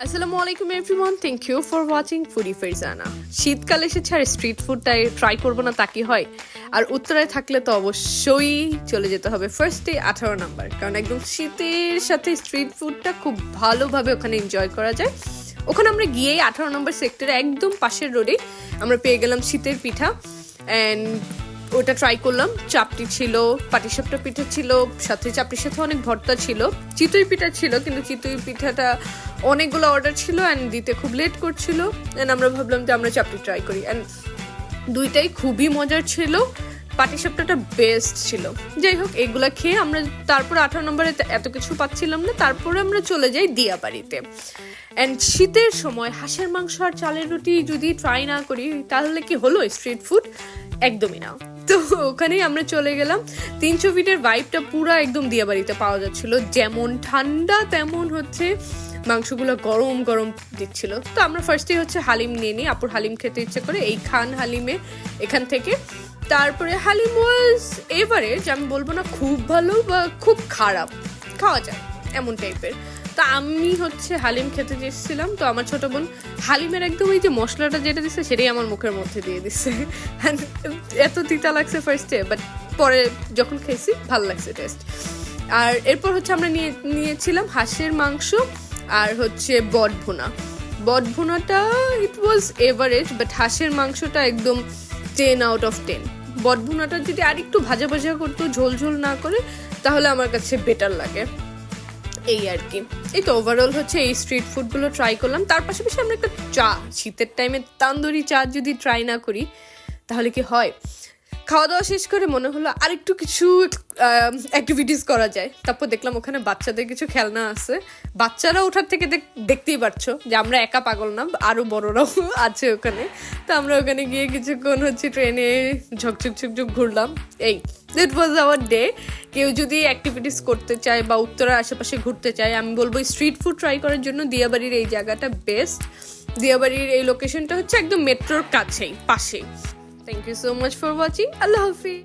আসসালামু আলাইকুম everyone, thank you for watching foodie Ferzana. শীতকালে এসেছে আর স্ট্রিট ফুডটাই ট্রাই করবো না তা কি হয়? আর উত্তরায় থাকলে তো অবশ্যই চলে যেতে হবে ফার্স্টে 18 নাম্বার, কারণ একদম শীতের সাথে স্ট্রিট ফুডটা খুব ভালোভাবে ওখানে এনজয় করা যায়। ওখানে আমরা গিয়েই 18 নম্বর সেক্টরে একদম পাশের রোডে আমরা পেয়ে গেলাম শীতের পিঠা অ্যান্ড ওটা ট্রাই করলাম। চাপটি ছিল, পাটিসাপটা পিঠা ছিল, সাথে চাপটির সাথে অনেক ভর্তা ছিল, চিতই পিঠা ছিল, কিন্তু চিতই পিঠাটা অনেকগুলো অর্ডার ছিল অ্যান্ড দিতে খুব লেট করছিল অ্যান্ড আমরা ভাবলাম যে আমরা চাপটি ট্রাই করি অ্যান্ড দুইটাই খুবই মজার ছিল। পাটিসাপটাটা বেস্ট ছিল। যাই হোক, এগুলা খেয়ে আমরা তারপর 18 নম্বরে এত কিছু পাচ্ছিলাম না, তারপরে আমরা চলে যাই দিয়াবাড়িতে। অ্যান্ড শীতের সময় হাঁসের মাংস আর চালের রুটি যদি ট্রাই না করি তাহলে কি হলো স্ট্রিট ফুড? একদমই না। তো ওখানেই আমরা চলে গেলাম। 300 ফিটের ভাইবটা পুরো একদম দিয়াবাড়িতে পাওয়া যাচ্ছিল, যেমন ঠান্ডা তেমন হচ্ছে মাংসগুলো গরম গরম দিচ্ছিল। তো আমরা ফার্স্টেই হচ্ছে হালিম নিয়ে নিই, আপুর হালিম খেতে ইচ্ছে করে এই খান হালিমে এখান থেকে। তারপরে হালিম ওয়াজ এভারেজ, আমি বলবো না খুব ভালো বা খুব খারাপ, খাওয়া যায় এমন টাইপের। তো আমি হচ্ছে হালিম খেতে চেয়েছিলাম, তো আমার ছোট বোন হালিমের একদম ওই যে মশলাটা যেটা দিচ্ছে সেটাই আমার মুখের মধ্যে দিয়ে দিচ্ছে। এত তিতা লাগছে ফার্স্টে, বাট পরে যখন খেয়েছি ভালো লাগছে টেস্ট। আর এরপর হচ্ছে আমরা নিয়েছিলাম হাঁসের মাংস আর হচ্ছে বটভুনাটা ইট ওয়াজ এভারেজ, বাট হাঁসের মাংসটা একদম 10 আউট অফ 10। বটভুনাটা যদি আর একটু ভাজা ভাজা করতো, ঝোল ঝোল না করে, তাহলে আমার কাছে বেটার লাগে। এই আর কি। এই তো ওভারঅল হচ্ছে এই স্ট্রিট ফুডগুলো ট্রাই করলাম। তার পাশাপাশি আমরা একটা চা, শীতের টাইমে তান্দুরি চা যদি ট্রাই না করি তাহলে কি হয়? খাওয়া দাওয়া শেষ করে মনে হলো আরেকটু কিছু অ্যাক্টিভিটিস করা যায়। তারপর দেখলাম ওখানে বাচ্চাদের কিছু খেলনা আছে, বাচ্চারা ওঠার থেকে দেখতেই পারছো যে আমরা একা পাগল না, আরও বড়রাও আছে ওখানে। তো আমরা ওখানে গিয়ে কিছুক্ষণ হচ্ছে ট্রেনে ঝকঝক ঘুরলাম। এই ইট ওয়াজ আওয়ার ডে। কেউ যদি অ্যাক্টিভিটিস করতে চায় বা উত্তরার আশেপাশে ঘুরতে চায়, আমি বলবো স্ট্রিট ফুড ট্রাই করার জন্য দিয়াবাড়ির এই জায়গাটা বেস্ট। দিয়াবাড়ির এই লোকেশনটা হচ্ছে একদম মেট্রোর কাছেই, পাশেই। Thank you so much for watching. Allah Hafiz.